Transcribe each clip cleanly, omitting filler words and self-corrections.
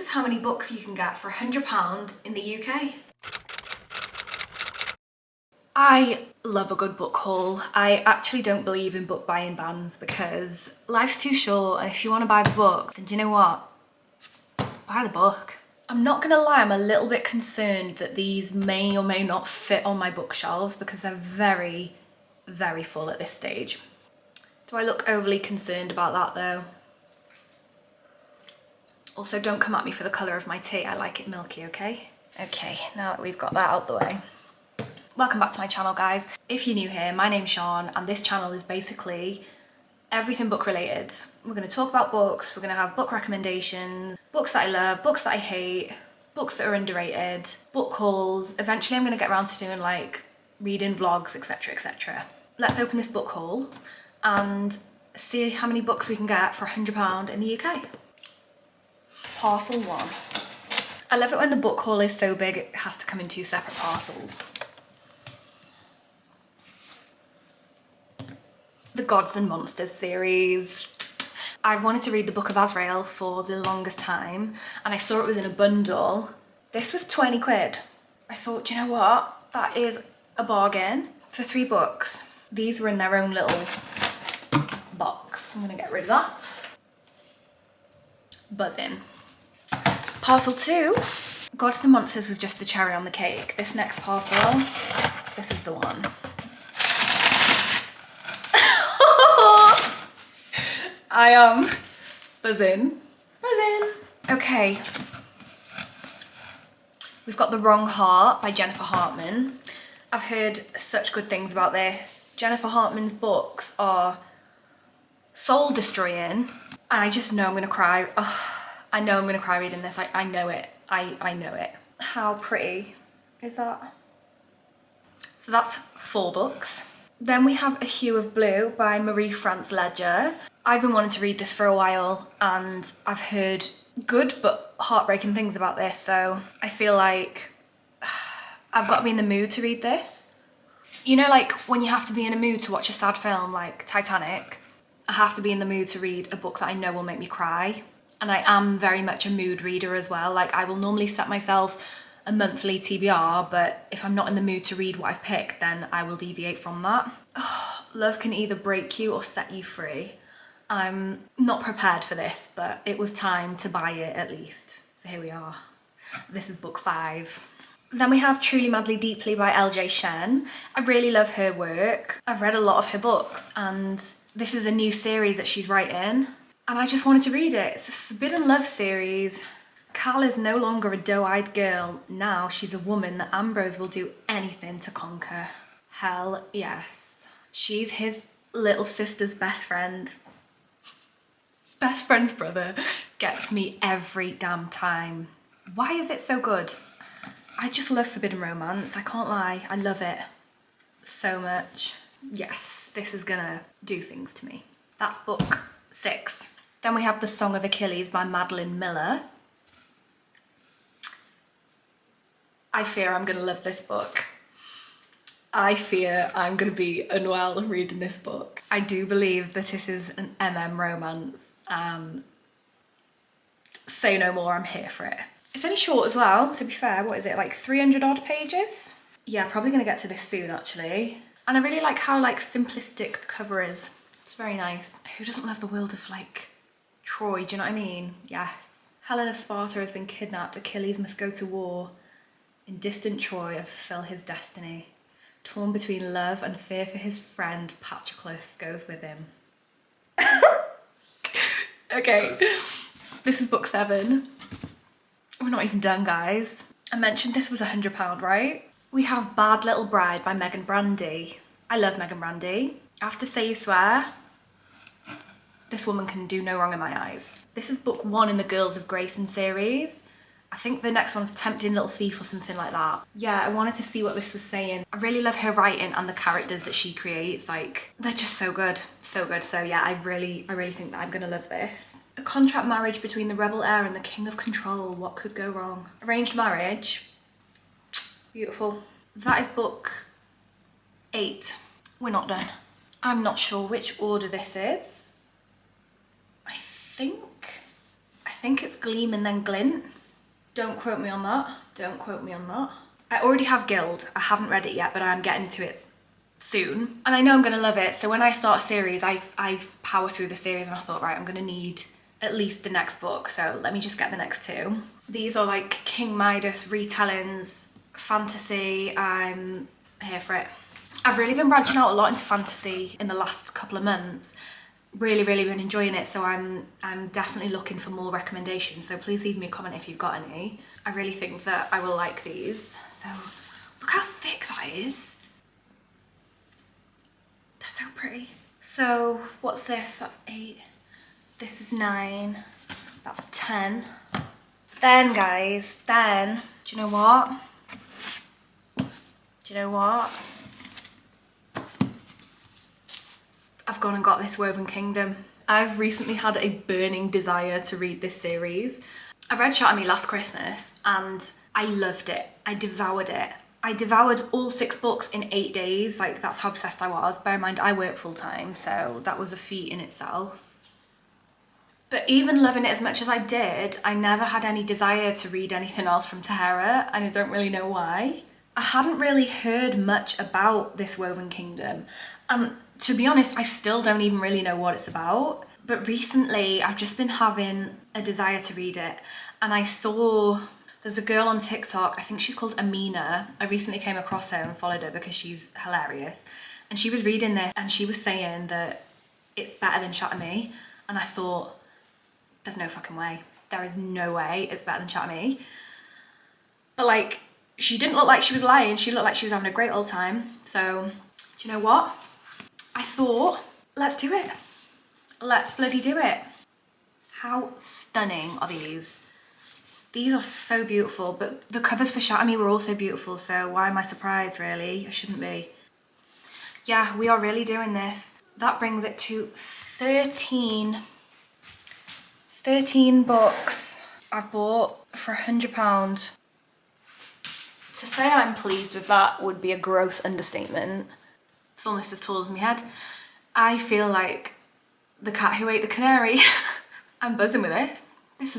is how many books you can get for £100 in the UK. I love a good book haul. I actually don't believe in book buying bans because life's too short, and if you want to buy the book, then do you know what? Buy the book. I'm not gonna lie, I'm a little bit concerned that these may or may not fit on my bookshelves because they're very, very full at this stage. Do I look overly concerned about that though? Also, don't come at me for the colour of my tea. I like it milky, okay? Okay, now that we've got that out the way. Welcome back to my channel, guys. If you're new here, my name's Siân, and this channel is basically everything book related. We're going to talk about books, we're going to have book recommendations, books that I love, books that I hate, books that are underrated, book hauls. Eventually I'm going to get around to doing like reading vlogs, etc, etc. Let's open this book haul and see how many books we can get for £100 in the UK. Parcel 1. I love it when the book haul is so big it has to come in 2 separate parcels. The Gods and Monsters series. I've wanted to read the Book of Azrael for the longest time, and I saw it was in a bundle. This was 20 quid. I thought, do you know what? That is a bargain for 3 books. These were in their own little box. I'm gonna get rid of that. Buzzing. Parcel 2. Gods and Monsters was just the cherry on the cake. This next parcel, this is the one. I am buzzing. Okay, we've got The Wrong Heart by Jennifer Hartman. I've heard such good things about this. Jennifer Hartman's books are soul destroying, and I just know I'm gonna cry. Oh, I know I'm gonna cry reading this. I know it. I know it. How pretty is that? So that's 4 books. Then we have A Hue of Blue by Marie-France Leger. I've been wanting to read this for a while and I've heard good but heartbreaking things about this, so I feel like I've got to be in the mood to read this. You know, like when you have to be in a mood to watch a sad film like Titanic, I have to be in the mood to read a book that I know will make me cry. And I am very much a mood reader as well. Like I will normally set myself a monthly TBR, but if I'm not in the mood to read what I've picked, then I will deviate from that. Oh, love can either break you or set you free. I'm not prepared for this, but it was time to buy it at least. So here we are. This is book 5. Then we have Truly Madly Deeply by LJ Shen. I really love her work. I've read a lot of her books and this is a new series that she's writing and I just wanted to read it. It's a Forbidden Love series. Cal is no longer a doe-eyed girl. Now she's a woman that Ambrose will do anything to conquer. Hell yes. She's his little sister's best friend. Best friend's brother gets me every damn time. Why is it so good? I just love forbidden romance. I can't lie. I love it so much. Yes, this is gonna do things to me. That's book 6. Then we have The Song of Achilles by Madeline Miller. I fear I'm gonna love this book. I fear I'm gonna be unwell reading this book. I do believe that this is an romance and say no more, I'm here for it. It's only short as well, to be fair. What is it, like 300 odd pages? Yeah, probably gonna get to this soon actually. And I really like how like simplistic the cover is. It's very nice. Who doesn't love the world of like Troy, do you know what I mean? Yes. Helen of Sparta has been kidnapped. Achilles must go to war in distant Troy and fulfill his destiny. Torn between love and fear for his friend, Patroclus goes with him. Okay, this is book 7. We're not even done, guys. I mentioned this was £100, right? We have Bad Little Bride by Megan Brandy. I love Megan Brandy. After Say You Swear, this woman can do no wrong in my eyes. This is book 1 in the Girls of Grayson series. I think the next one's Tempting Little Thief or something like that. Yeah, I wanted to see what this was saying. I really love her writing and the characters that she creates. Like, they're just so good, so good. So yeah, I really think that I'm gonna love this. A contract marriage between the rebel heir and the king of control. What could go wrong? Arranged marriage. Beautiful. That is book 8. We're not done. I'm not sure which order this is. I think it's Gleam and then Glint. Don't quote me on that. Don't quote me on that. I already have Guild. I haven't read it yet, but I'm getting to it soon. And I know I'm gonna love it. So when I start a series, I power through the series and I thought, right, I'm gonna need at least the next book. So let me just get the next two. These are like King Midas retellings, fantasy. I'm here for it. I've really been branching out a lot into fantasy in the last couple of months. Really been enjoying it, so I'm definitely looking for more recommendations, so please leave me a comment if you've got any. I really think that I will like these. So look how thick that is. They're so pretty. So what's this? That's 8. This is 9. That's 10. Then guys, then do you know what? Do you know what? I've gone and got this Woven Kingdom. I've recently had a burning desire to read this series. I read Shatter Me last Christmas and I loved it. I devoured it. I devoured all 6 books in 8 days. Like, that's how obsessed I was. Bear in mind, I work full time, so that was a feat in itself. But even loving it as much as I did, I never had any desire to read anything else from Tahara, and I don't really know why. I hadn't really heard much about this Woven Kingdom. And to be honest, I still don't even really know what it's about. But recently, I've just been having a desire to read it. And I saw, there's a girl on TikTok, I think she's called Amina. I recently came across her and followed her because she's hilarious. And she was reading this and she was saying that it's better than Shatter Me. And I thought, there's no fucking way. There is no way it's better than Shatter Me. But like, she didn't look like she was lying. She looked like she was having a great old time. So, do you know what? I thought, let's do it. Let's bloody do it. How stunning are these? These are so beautiful, but the covers for Shatter Me were also beautiful, so why am I surprised, really? I shouldn't be. Yeah, we are really doing this. That brings it to 13 books I've bought for £100. To say I'm pleased with that would be a gross understatement. It's almost as tall as my head. I feel like the cat who ate the canary. I'm buzzing with this. This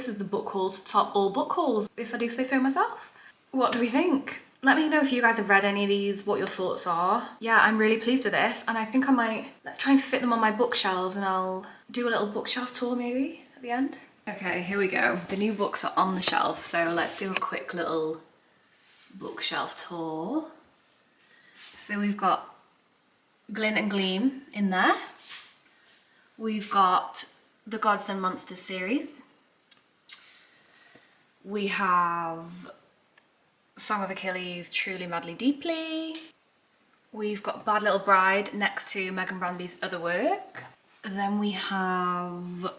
is the book haul to top all book hauls, if I do say so myself. What do we think? Let me know if you guys have read any of these, what your thoughts are. Yeah, I'm really pleased with this, and I think I might, let's try and fit them on my bookshelves and I'll do a little bookshelf tour maybe at the end. Okay, here we go. The new books are on the shelf, so let's do a quick little bookshelf tour. So we've got Glint and Gleam in there. We've got the Gods and Monsters series. We have Song of Achilles, Truly Madly Deeply. We've got Bad Little Bride next to Megan Brandy's other work. Then we have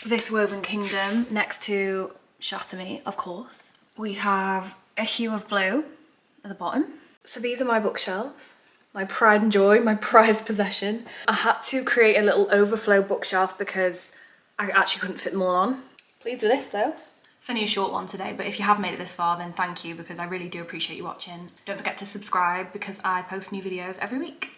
This Woven Kingdom next to Shatter Me, of course. We have A Hue of Blue at the bottom. So these are my bookshelves. My pride and joy, my prized possession. I had to create a little overflow bookshelf because I actually couldn't fit them all on. Pleased with this though. It's only a short one today, but if you have made it this far, then thank you because I really do appreciate you watching. Don't forget to subscribe because I post new videos every week.